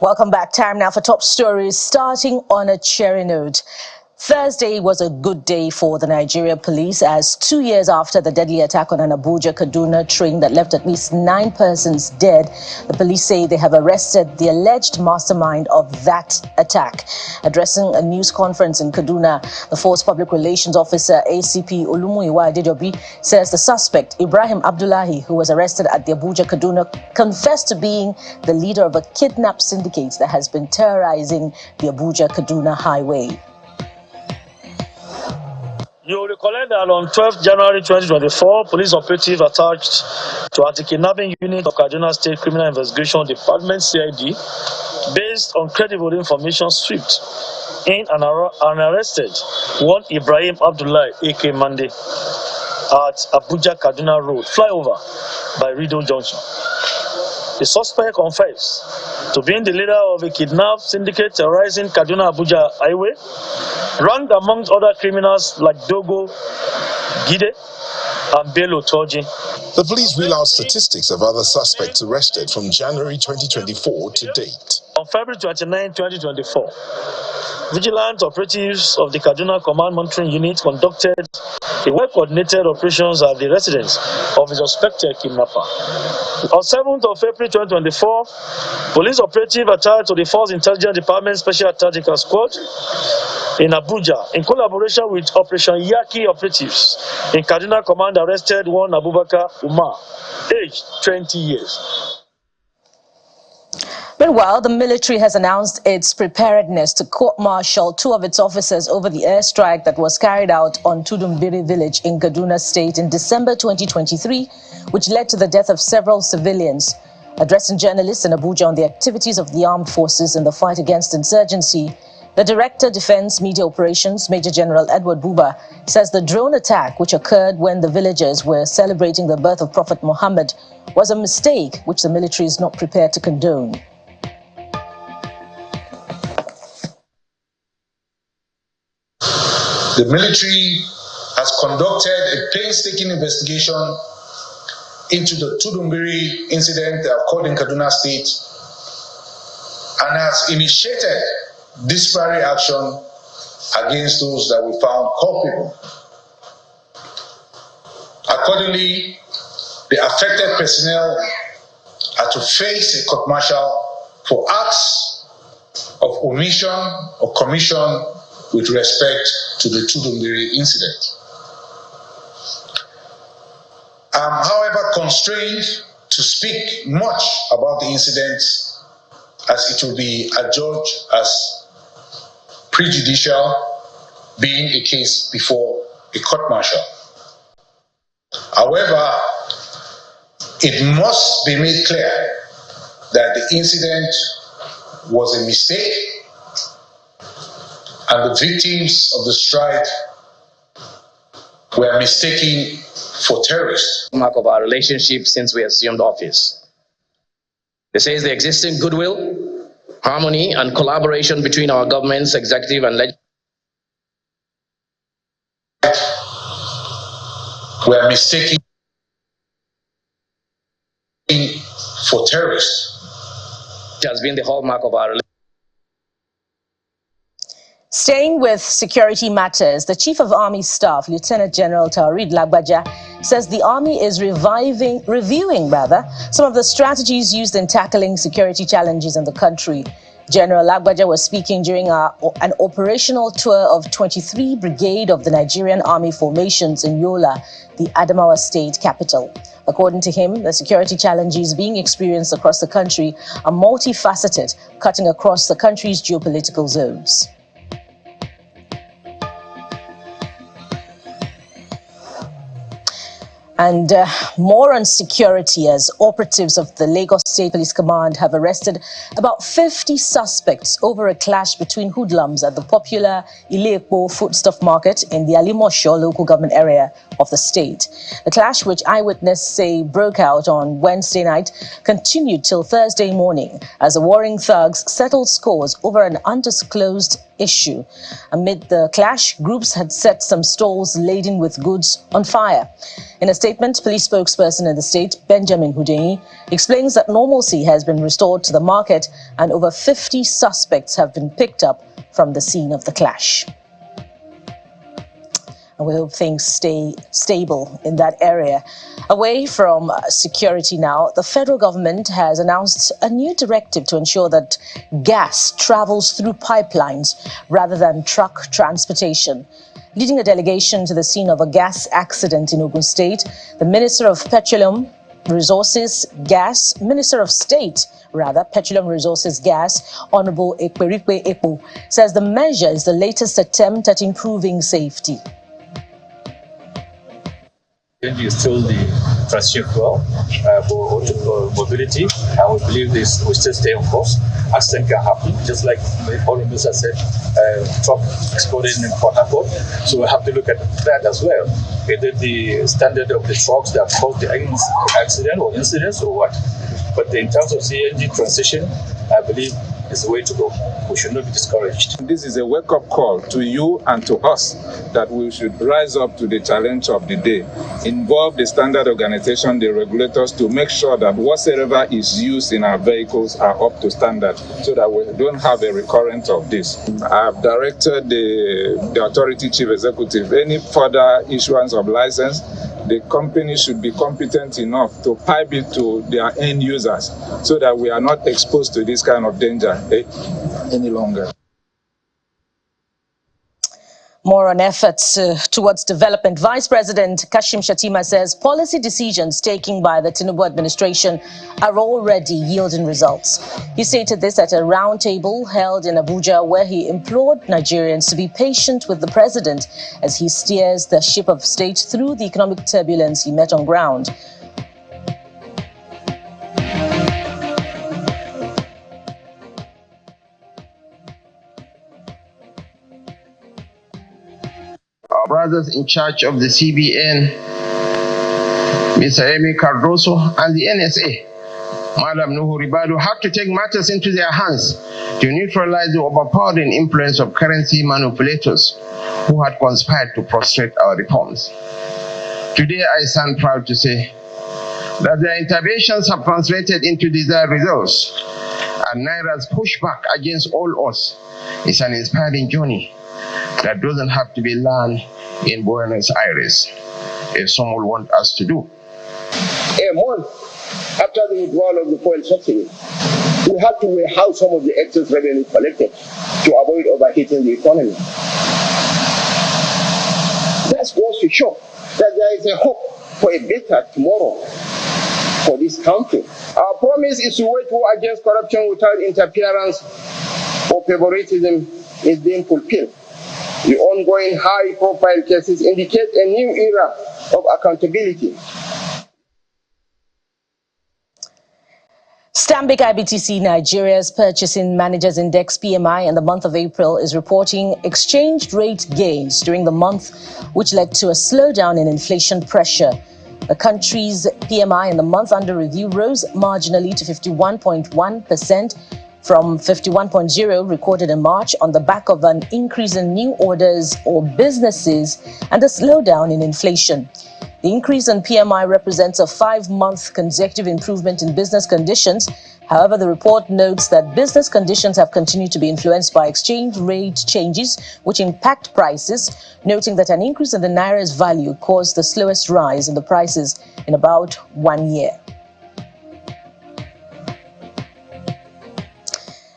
Welcome back. Time now for top stories, starting on a cheery note. Thursday was a good day for the Nigeria police as 2 years after the deadly attack on an Abuja Kaduna train that left at least 9 persons dead, the police say they have arrested the alleged mastermind of that attack. Addressing a news conference in Kaduna, the Force Public Relations Officer ACP Olumuyiwa Adejobi says the suspect, Ibrahim Abdullahi, who was arrested at the Abuja Kaduna, confessed to being the leader of a kidnap syndicate that has been terrorizing the Abuja Kaduna highway. You will recollect that on 12 January 2024, police operative attached to anti-kidnapping unit of Kaduna State Criminal Investigation Department (CID), based on credible information, swept in and arrested one Ibrahim Abdullahi, aka Mande, at Abuja Kaduna Road flyover by Rido Junction. The suspect confessed to being the leader of a kidnap syndicate terrorizing Kaduna Abuja highway, ranked amongst other criminals like Dogo, Gide, and Bello Toji. The police reel out statistics of other suspects arrested from January 2024 to date. On February 29, 2024, vigilant operatives of the Kaduna Command Monitoring Unit conducted a well-coordinated operations at the residence of a suspected kidnapper. On 7th of April 2024, police operative attached to the Force Intelligence Department Special Tactical Squad in Abuja, in collaboration with Operation Yaki operatives in Kaduna Command, arrested one Abubakar Umar, aged 20 years. Meanwhile, the military has announced its preparedness to court-martial 2 of its officers over the airstrike that was carried out on Tudumbiri village in Kaduna State in December 2023, which led to the death of several civilians. Addressing journalists in Abuja on the activities of the armed forces in the fight against insurgency, the Director Defense Media Operations, Major General Edward Buba, says the drone attack, which occurred when the villagers were celebrating the birth of Prophet Muhammad, was a mistake which the military is not prepared to condone. The military has conducted a painstaking investigation into the Tudumbiri incident that occurred in Kaduna State and has initiated disciplinary action against those that we found culpable. Accordingly, the affected personnel are to face a court martial for acts of omission or commission with respect to the Tudumbiri incident. I'm, however, constrained to speak much about the incident as it will be adjudged as prejudicial, being a case before a court-martial. However, it must be made clear that the incident was a mistake and the victims of the strike were mistaken for terrorists. Mark of our relationship since we assumed office. It says the existing goodwill, harmony, and collaboration between our government's executive and legislative were mistaken for terrorists. It has been the hallmark of our relationship. Staying with security matters, the Chief of Army Staff, Lieutenant General Taoreed Lagbaja, says the Army is reviewing some of the strategies used in tackling security challenges in the country. General Lagbaja was speaking during an operational tour of 23 Brigade of the Nigerian Army formations in Yola, the Adamawa State capital. According to him, the security challenges being experienced across the country are multifaceted, cutting across the country's geopolitical zones. And more on security, as operatives of the Lagos State Police Command have arrested about 50 suspects over a clash between hoodlums at the popular Ile-Epo foodstuff market in the Alimosho local government area of the state. The clash, which eyewitnesses say broke out on Wednesday night, continued till Thursday morning as the warring thugs settled scores over an undisclosed issue. Amid the clash, groups had set some stalls laden with goods on fire. In a statement, statement, police spokesperson in the state, Benjamin Hundeyin, explains that normalcy has been restored to the market and over 50 suspects have been picked up from the scene of the clash. And we hope things stay stable in that area. Away from security now, the federal government has announced a new directive to ensure that gas travels through pipelines rather than truck transportation. Leading a delegation to the scene of a gas accident in Ogun State, the Minister of Petroleum Resources, Petroleum Resources Gas, Honorable Ekperikpe Epo, says the measure is the latest attempt at improving safety. CNG is still the transition fuel for mobility, and we believe this will still stay on course. Accident can happen, just like all the minister said, truck exploded in Port Harcourt. So we have to look at that as well. Is it the standard of the trucks that caused the accident or incidents or what? But in terms of CNG transition, I believe is the way to go. We should not be discouraged. This is a wake-up call to you and to us that we should rise up to the challenge of the day. Involve the standard organization, the regulators, to make sure that whatsoever is used in our vehicles are up to standard so that we don't have a recurrence of this. I have directed the authority chief executive, any further issuance of license, the company should be competent enough to pipe it to their end users so that we are not exposed to this kind of danger any longer. More on efforts towards development. Vice President Kashim Shettima says policy decisions taken by the Tinubu administration are already yielding results. He stated this at a roundtable held in Abuja, where he implored Nigerians to be patient with the president as he steers the ship of state through the economic turbulence he met on ground. Our brothers in charge of the CBN, Mr. Amy Cardoso, and the NSA, Madam Nuhu Ribadu, had to take matters into their hands to neutralize the overpowering influence of currency manipulators who had conspired to frustrate our reforms. Today, I stand proud to say that their interventions have translated into desired results, and Naira's pushback against all odds is an inspiring journey that doesn't have to be learned in Buenos Aires, if someone wants us to do. A month after the withdrawal of the fuel subsidy, we had to weigh how some of the excess revenue collected to avoid overheating the economy. That goes to show that there is a hope for a better tomorrow for this country. Our promise is to wage war against corruption without interference or favoritism is being fulfilled. The ongoing high-profile cases indicate a new era of accountability. Stanbic IBTC Nigeria's Purchasing Managers Index PMI in the month of April is reporting exchange rate gains during the month, which led to a slowdown in inflation pressure. The country's PMI in the month under review rose marginally to 51.1%. from 51.0 recorded in March on the back of an increase in new orders or businesses and a slowdown in inflation. The increase in PMI represents a 5-month consecutive improvement in business conditions. However, the report notes that business conditions have continued to be influenced by exchange rate changes, which impact prices, noting that an increase in the Naira's value caused the slowest rise in the prices in about 1 year.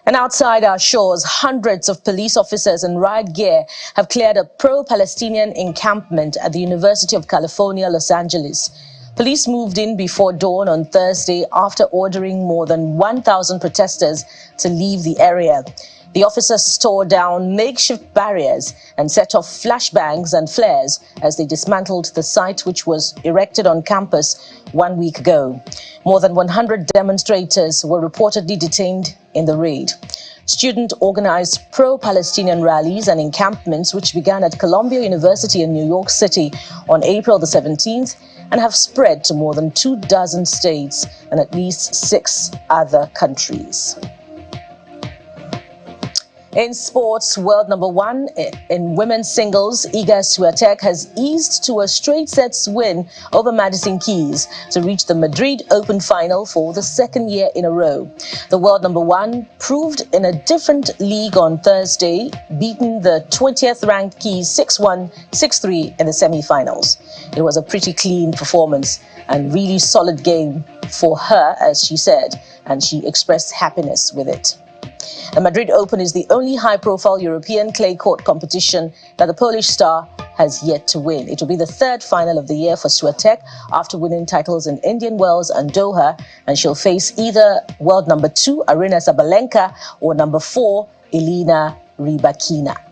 And outside our shores, hundreds of police officers in riot gear have cleared a pro-Palestinian encampment at the University of California, Los Angeles. Police moved in before dawn on Thursday after ordering more than 1,000 protesters to leave the area. The officers tore down makeshift barriers and set off flashbangs and flares as they dismantled the site, which was erected on campus 1 week ago. More than 100 demonstrators were reportedly detained in the raid. Student-organized pro-Palestinian rallies and encampments, which began at Columbia University in New York City on April the 17th, and have spread to more than 24 states and at least 6 other countries. In sports, world number one in women's singles, Iga Swiatek has eased to a straight sets win over Madison Keys to reach the Madrid Open final for the second year in a row. The world number one proved in a different league on Thursday, beating the 20th ranked Keys 6-1, 6-3 in the semi-finals. It was a pretty clean performance and really solid game for her, as she said, and she expressed happiness with it. The Madrid Open is the only high-profile European clay court competition that the Polish star has yet to win. It will be the third final of the year for Swiatek after winning titles in Indian Wells and Doha, and she'll face either world number 2, Aryna Sabalenka, or number 4, Elena Rybakina.